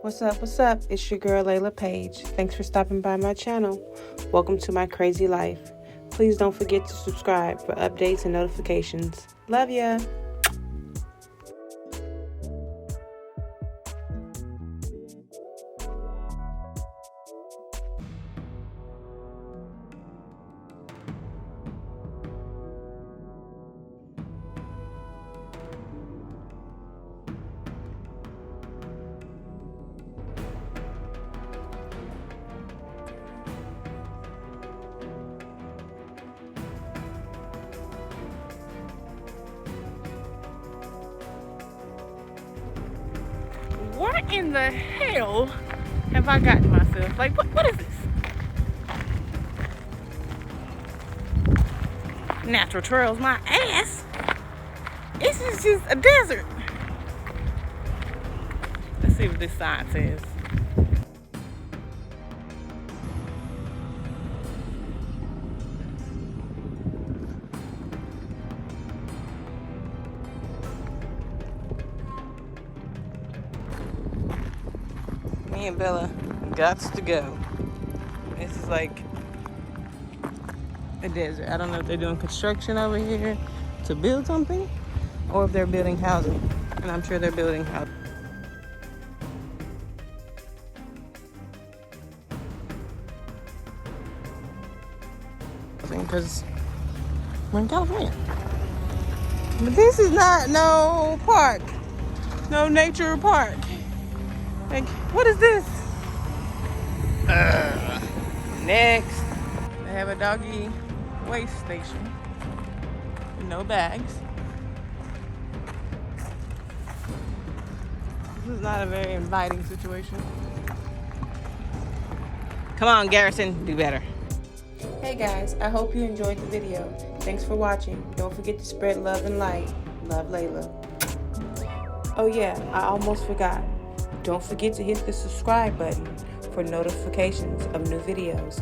What's up? What's up? It's your girl Layla Page. Thanks for stopping by my channel. Welcome to my crazy life. Please don't forget to subscribe for updates and notifications. Love ya. What in the hell have I gotten myself? Like, what is this? Natural trails, my ass. This is just a desert. Let's see what this sign says. Me and Bella gots to go. This is like a desert. I don't know if they're doing construction over here to build something or if they're building housing. And I'm sure they're building housing. Because we're in California. But this is not no park. No nature park. Like, what is this? Next. They have a doggy waste station. No bags. This is not a very inviting situation. Come on, Garrison, do better. Hey guys, I hope you enjoyed the video. Thanks for watching. Don't forget to spread love and light. Love, Layla. Oh yeah, I almost forgot. Don't forget to hit the subscribe button for notifications of new videos.